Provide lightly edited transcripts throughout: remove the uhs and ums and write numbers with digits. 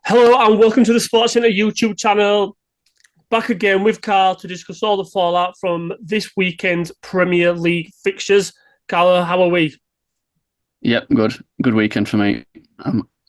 Hello and welcome to the Sports Centre YouTube channel. Back again with Carl to discuss all the fallout from this weekend's Premier League fixtures. Carl, how are we? Yep, good. Good weekend for me.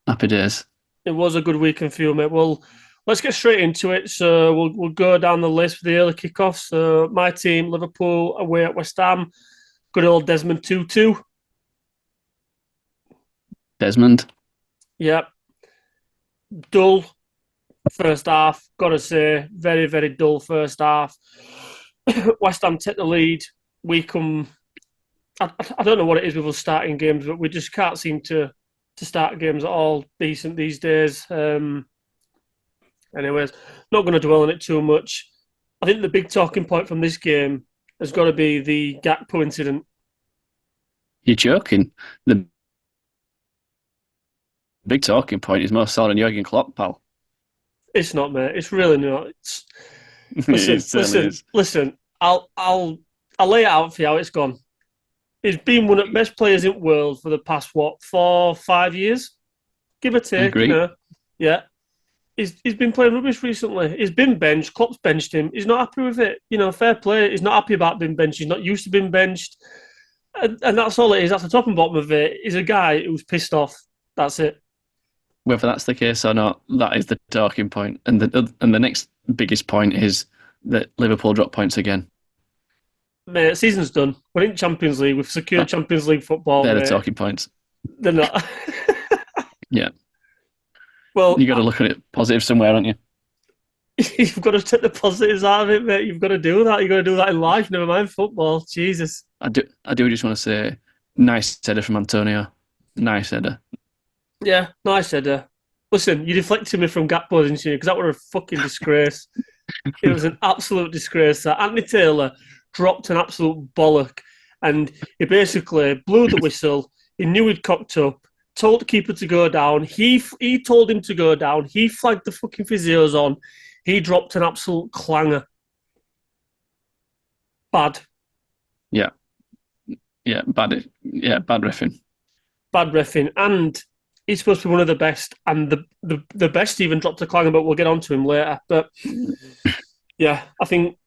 Happy days. It was a good weekend for you, mate. Well, let's get straight into it. So we'll go down the list for the early kickoffs. So my team, Liverpool, away at West Ham. Good old Desmond 2-2. Desmond. Yep. Dull first half. Gotta say, very, very dull first half. West Ham take the lead. We come. I don't know what it is with us starting games, but we just can't seem to start games at all decent these days. Anyways, not going to dwell on it too much. I think the big talking point from this game has got to be the Gakpo incident. You're joking. The big talking point is more so than Jurgen Klopp, pal. It's not, mate. It's really not. It certainly is. Listen. I'll lay it out for you how it's gone. He's been one of the best players in the world for the past, 4-5 years? Give or take, Agree. Yeah. He's been playing rubbish recently. He's been benched. Klopp's benched him. He's not happy with it. Fair play. He's not happy about being benched. He's not used to being benched. And that's all it is. That's the top and bottom of it. He's a guy who's pissed off. That's it. Whether that's the case or not, that is the talking point. And the next biggest point is that Liverpool drop points again. Mate, season's done. We're in Champions League. We've secured Champions League football. They're mate. the talking points. They're not. Yeah. Well, You got to look at it positive somewhere, haven't you? you've got to take the positives out of it, mate. You've got to do that. You've got to do that in life. Never mind football. Jesus. I do just want to say, nice header from Antonio. Nice header. Yeah, nice header. Listen, you deflected me from Gakpo, didn't you? Because that was a fucking disgrace. It was an absolute disgrace. That Anthony Taylor dropped an absolute bollock, and he basically blew the whistle. He knew he'd cocked up. Told the keeper to go down. He told him to go down. He flagged the fucking physios on. He dropped an absolute clanger. Bad. Yeah. Yeah, bad. Yeah, bad reffing. Bad reffing. And he's supposed to be one of the best, and the best even dropped a clanger, but we'll get on to him later. But yeah, I think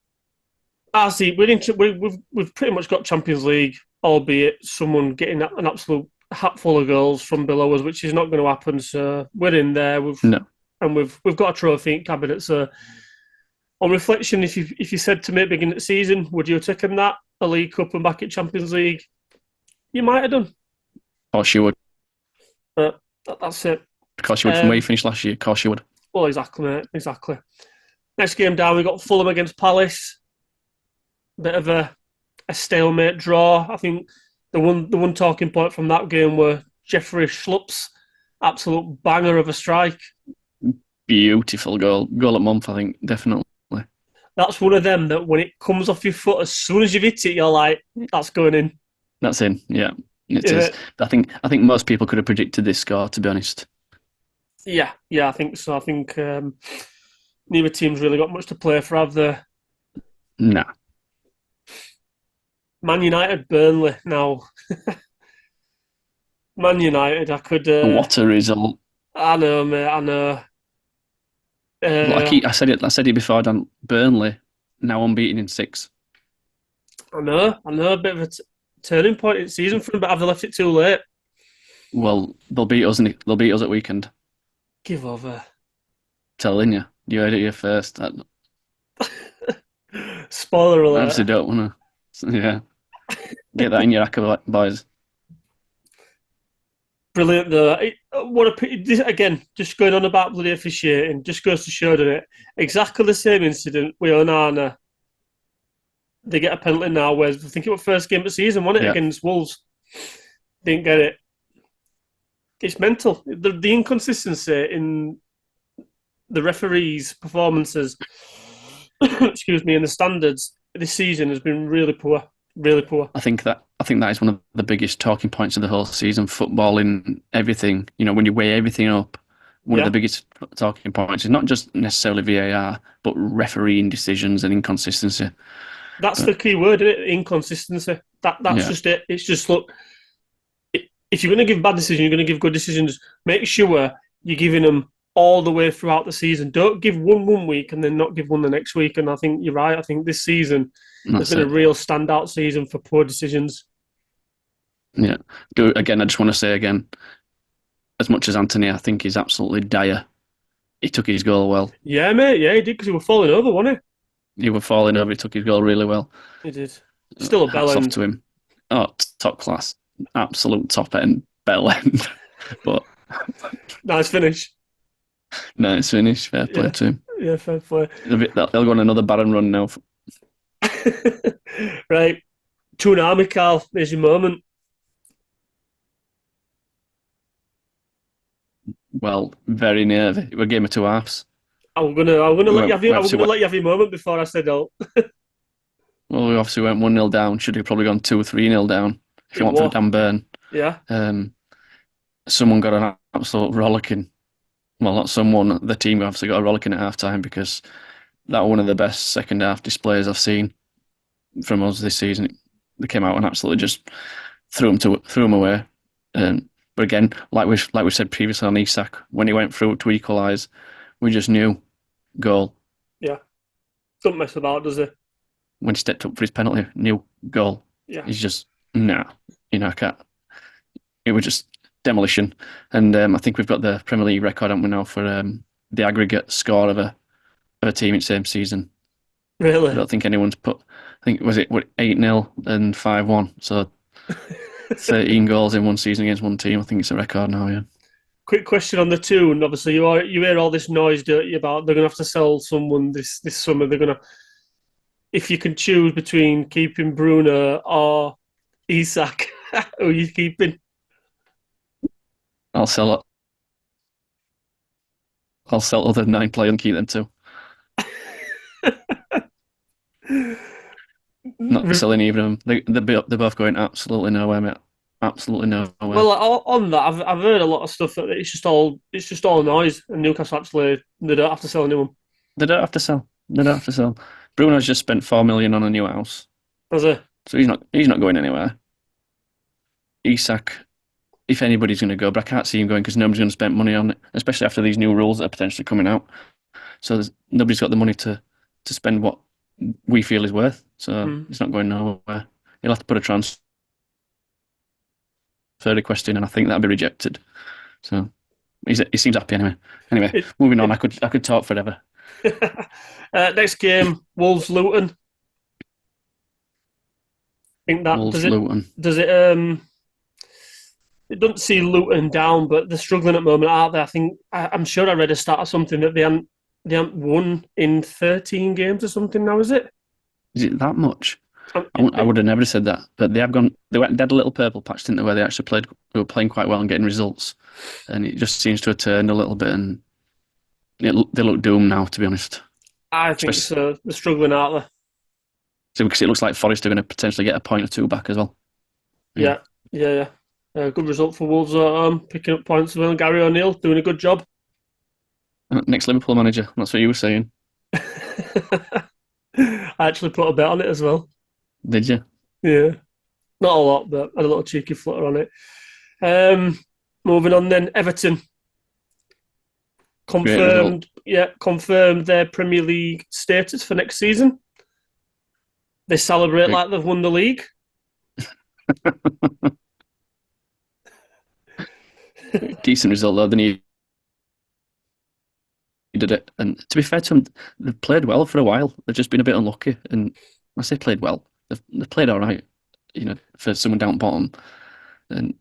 we've pretty much got Champions League, albeit someone getting an absolute hat full of goals from below us, which is not going to happen. So we're in there. No. And we've got a trophy in cabinet. So on reflection, if you said to me at the beginning of the season, would you have taken that, a League Cup and back at Champions League? You might have done. Of course you would. But that's it. Of course you would. From where you finished last year, of course you would. Well, exactly, mate. Exactly. Next game down, we got Fulham against Palace. Bit of a stalemate draw. I think the one talking point from that game were Jeffrey Schlupp's absolute banger of a strike. Beautiful goal. Goal at month, I think, definitely. That's one of them that when it comes off your foot, as soon as you've hit it, you're like, that's going in. That's in, yeah. It is. I think most people could have predicted this score, to be honest. Yeah, I think so. I think neither team's really got much to play for, have they? Nah. Man United, Burnley now. Man United, I could... What a result. I know, mate, I know. I said it before, Dan. Burnley, now unbeaten in 6. I know, a bit of a turning point in the season for them, but have they left it too late? Well, they'll beat us at weekend. Give over. Telling you. You heard it here first. Spoiler alert. I obviously don't want to... Yeah. Get that in your acca, boys. Brilliant, though. Again, just going on about bloody officiating, just goes to show, doesn't it? Exactly the same incident with Onana. They get a penalty now, whereas I think it was first game of the season, wasn't it, against Wolves? Didn't get it. It's mental. The inconsistency in the referees' performances, excuse me, and the standards this season has been really poor. Really poor. I think that is one of the biggest talking points of the whole season. Football in everything. When you weigh everything up, one of the biggest talking points is not just necessarily VAR, but refereeing decisions and inconsistency. That's the key word, isn't it? Inconsistency. That's just it. It's just, look, if you're going to give bad decisions, you're going to give good decisions. Make sure you're giving them all the way throughout the season. Don't give one week and then not give one the next week. And I think you're right. I think this season has That's been a it. real standout season for poor decisions. Yeah. Again, I just want to say again, as much as Anthony, I think he's absolutely dire. He took his goal well. Yeah, mate. Yeah, he did because he was falling over, wasn't He was falling over. He took his goal really well. he? He did. Still a bell Hats off end. to him. Oh, top class, absolute top end bell end. But Nice finish. nice finish. Fair play Yeah, to him. yeah, fair play. They'll go on another Baron run now. Right, Toonami, Carl. There's your moment. Well, very near. We're a game of two halves. I'm gonna let you have We your, I'm obviously gonna let you have your moment before I said oh. we obviously went 1-0 down. Should have probably gone 2 or 3-0 down if It you want for a was. damn burn. Yeah, Someone got an absolute rollicking. Well, not someone. The team obviously got a rollicking at half time because that was one of the best second half displays I've seen from us this season. They came out and absolutely just threw them away. But again, like we said previously on Isak, when he went through to equalise, we just knew goal. yeah. Don't mess about, does it? When he stepped up for his penalty, knew goal. Yeah. He's just nah, I can't. It was just demolition. And I think we've got the Premier League record, haven't we now, for the aggregate score of a team in the same season. I Really? don't think anyone's put. I think was it 8-0 and 5-1. So 13 goals in one season against one team. I think it's a record now. Yeah. Quick question on the tune. Obviously, you hear all this noise, don't you, about they're gonna have to sell someone this summer. They're gonna, if you can choose between keeping Bruno or Isak, who are you keeping? I'll sell it. I'll sell other 9 players and keep them too. Not selling either of them. They're both going absolutely nowhere, mate. Absolutely nowhere. Well, on that, I've heard a lot of stuff that it's just all noise, and Newcastle actually they don't have to sell a new one. They don't have to sell. They don't have to sell. Bruno's just spent 4 million on a new house, Does it? so he's not going anywhere. Isak, if anybody's going to go, but I can't see him going because nobody's going to spend money on it, especially after these new rules that are potentially coming out. So nobody's got the money to spend what we feel is worth. So it's not going nowhere. He'll have to put a transfer request in, and I think that'll be rejected. So he seems happy anyway. Anyway, moving on. I could talk forever. Next game, Wolves Luton. I think that Wolves Luton. Does it it doesn't see Luton down, but they're struggling at the moment, aren't they? I think I'm sure I read a stat or something that they haven't won in 13 games or something now, is it? Is it that much? I would have never said that, but they have gone. They had a little purple patch, didn't they, where they actually played. They were playing quite well and getting results, and it just seems to have turned a little bit, and they look doomed now, to be honest. I think so. They're struggling, aren't they? So because it looks like Forest are going to potentially get a point or two back as well. Yeah. Good result for Wolves at home, picking up points as well. Gary O'Neill doing a good job. Next Liverpool manager. That's what you were saying. I actually put a bet on it as well. Did you? Yeah. Not a lot, but I had a little cheeky flutter on it. Moving on then, Everton. Confirmed their Premier League status for next season. They celebrate like they've won the league. Decent result though. They did it, and to be fair to them, they've played well for a while. They've just been a bit unlucky, and I say played well. They've played all right, for someone down bottom. And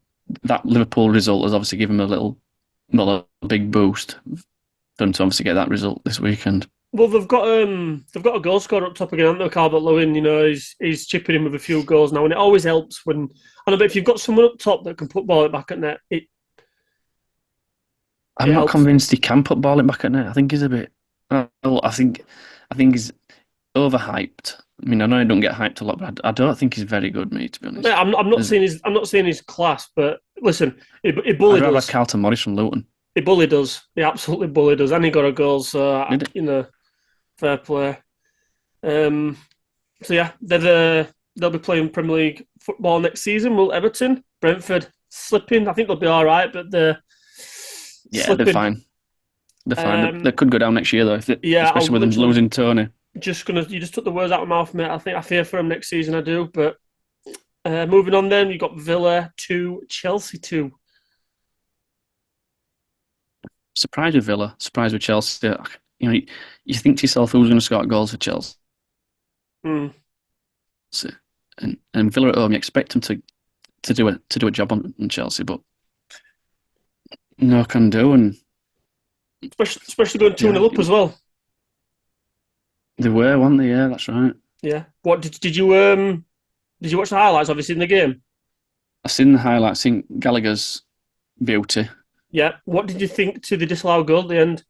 that Liverpool result has obviously given them a big boost for them to obviously get that result this weekend. Well, they've got a goal scorer up top again, haven't they? Calvert-Lewin, he's chipping in with a few goals now, and it always helps when. And I bet if you've got someone up top that can put ball back at net, I'm not convinced he can put ball in back at net. I think he's a bit. I think he's overhyped. I mean, I know I don't get hyped a lot, but I don't think he's very good, mate. To be honest, I'm not saying his class, but listen, he bullied us. I'd rather us. Carlton Morris from Luton. He bullied us. He absolutely bullied us, and he got a goal. So fair play. So yeah, they'll be playing Premier League football next season. Will Everton, Brentford slipping? I think they'll be all right, but they're they're fine. They're fine. They Um, could go down next year though, yeah, especially with them losing Tony. you just took the words out of my mouth, mate. I fear for him next season. I do. But moving on, then you got Villa 2, Chelsea 2. Surprised with Villa, surprised with Chelsea. You think to yourself, who's going to score goals for Chelsea? Mm. And Villa at home, you expect them to do a job on Chelsea, but no can do. And Especially going 2 yeah, 0 up as well. they were, weren't they? Yeah, that's right. Yeah. What did you watch the highlights? Obviously in the game. I've seen the highlights, seen Gallagher's beauty. Yeah. What did you think to the disallowed goal at the end?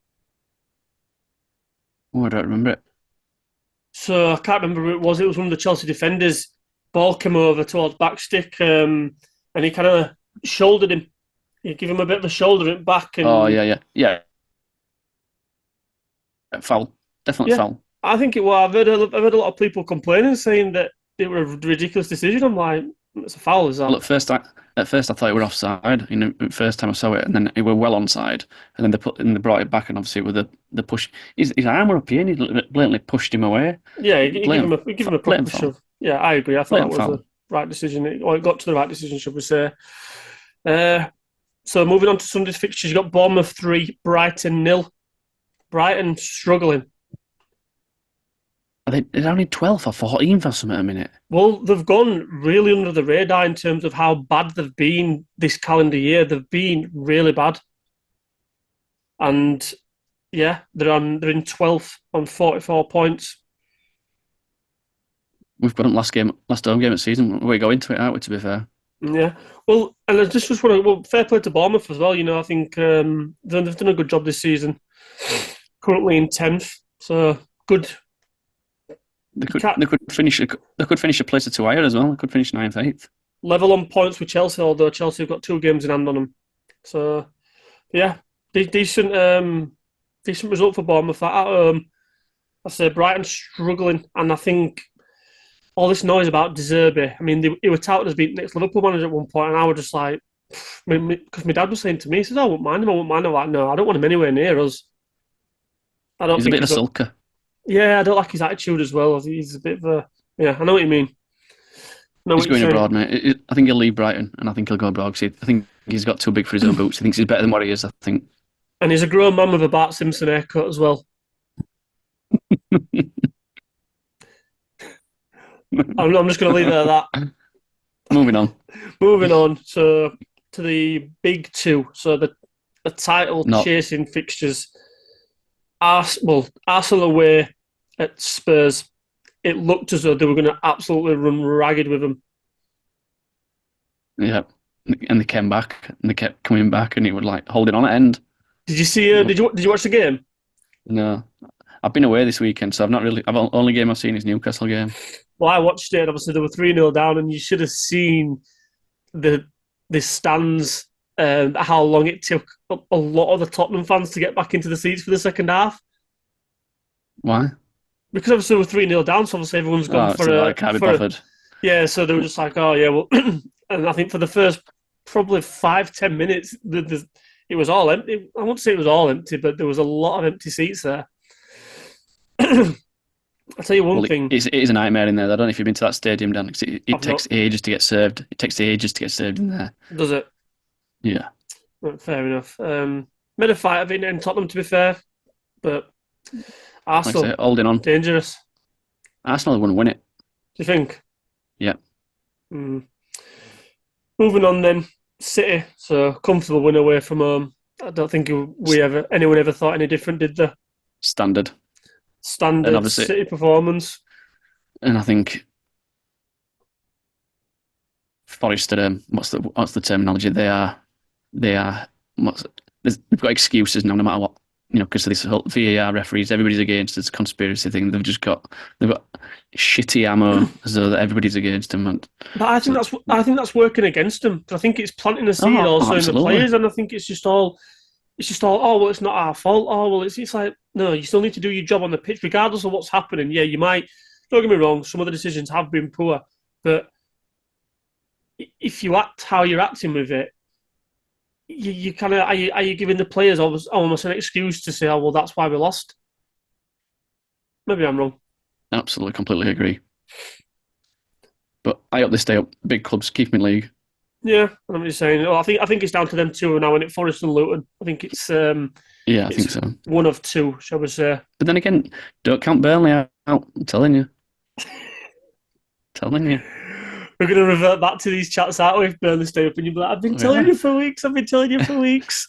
Oh, I don't remember it. So I can't remember who it was. It was one of the Chelsea defenders. Ball came over towards backstick, and he kind of shouldered him. You give him a bit of a shoulder back, Oh and yeah. Foul, definitely yeah, foul. I think it was. I've heard a lot of people complaining, saying that it was a ridiculous decision. I'm like, it's a foul, is that? Well, at first I thought it were offside. First time I saw it, and then it were well onside, and then they brought it back, and obviously with the push, his arm were up here, and he blatantly pushed him away. Yeah, you give him a proper Blatant foul. shove. Yeah, I agree. I thought that Blatant was foul. the right decision, or it got to the right decision, should we say? Uh, so moving on to Sunday's fixtures, you got Bournemouth 3, Brighton 0. Brighton struggling. They're only 12th or 14th or something at a minute. Well, they've gone really under the radar in terms of how bad they've been this calendar year. They've been really bad, and yeah, they're in 12th on 44 points. We've got them last home game of the season. We go into it, aren't we? To be fair, Yeah, well, and I just want to fair play to Bournemouth as well. I think they've done a good job this season. Currently in 10th, so good. they could finish a place or two higher as well. They could finish 9th, 8th. Level on points with Chelsea, although Chelsea have got 2 games in hand on them. So yeah, decent decent result for Bournemouth at home. I say Brighton struggling, and I think all this noise about De Zerbi. I mean, he was touted as being next Liverpool manager at one point, and I was just like, because my dad was saying to me, he says, "I won't mind him. I won't mind him." I'm like, no, I don't want him anywhere near us. I don't He's a think bit of a sulker. Yeah, I don't like his attitude as well. He's a bit of a yeah. I know what you mean. He's going abroad, mate. I think he'll leave Brighton, and I think he'll go abroad. I think he's got too big for his own boots. He thinks he's better than what he is. I think. And he's a grown man with a Bart Simpson haircut as well. I'm just going to leave it at that. Moving on. Moving on to the big two. So the title chasing fixtures. Arsenal away at Spurs. It looked as though they were going to absolutely run ragged with them. Yeah, and they came back, and they kept coming back, and he was like holding on at end. Did you see? Did you watch the game? No, I've been away this weekend, so I've not really. Only game I've seen is Newcastle game. Well, I watched it. And obviously, they were 3-0 down, and you should have seen the stands. How long it took a lot of the Tottenham fans to get back into the seats for the second half. Why? Because obviously we're 3-0 down, so obviously everyone's gone can't be bothered. Yeah, so they were just like, oh yeah, well, and I think for the first probably 5-10 minutes, it was all empty. I won't say it was all empty, but there was a lot of empty seats there. I'll tell you one thing. It is a nightmare in there. I don't know if you've been to that stadium, Dan. It takes ages to get served. It takes ages to get served in there. Does it? Yeah. Well, fair enough. Made a fight of it in Tottenham, to be fair, but Arsenal, like I say, holding on. Dangerous. Arsenal are going to win it. Do you think? Yeah. Moving on then, City. So comfortable win away from home. I don't think anyone ever thought any different, did they? Standard City performance. And I think Forest what's the terminology? They've got excuses now, no matter what. Because of this whole VAR referees, everybody's against this conspiracy thing. They've got shitty ammo as though everybody's against them. But I think that's working against them. I think it's planting a seed also in the players, and I think it's just all. Oh well, it's not our fault. Oh well, it's like no, you still need to do your job on the pitch, regardless of what's happening. Yeah, you might. Don't get me wrong. Some of the decisions have been poor, but if you act how you're acting with it, you kind of are you giving the players almost an excuse to say, oh well, that's why we lost? Maybe I'm wrong. Absolutely, completely agree. But I hope they stay up. Big clubs keep them in league. Yeah, I'm just saying. Well, I think it's down to them two now, and it Forest and Luton. I think Yeah, I think it's so. one of two, shall we say? But then again, don't count Burnley out. I'm telling you. Telling you. We're going to revert back to these chats, aren't we? If Burnley stay up, and you'll be like, I've been telling Yeah. you for weeks. I've been telling you for weeks.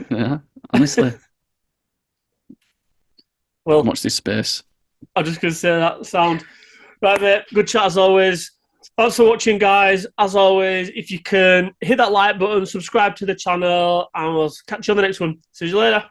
Yeah. Honestly. Well, Watch this space. I'm just going to say that sound. Right, mate. Good chat as always. Thanks for watching, guys. As always, if you can, hit that like button, subscribe to the channel, and we'll catch you on the next one. See you later.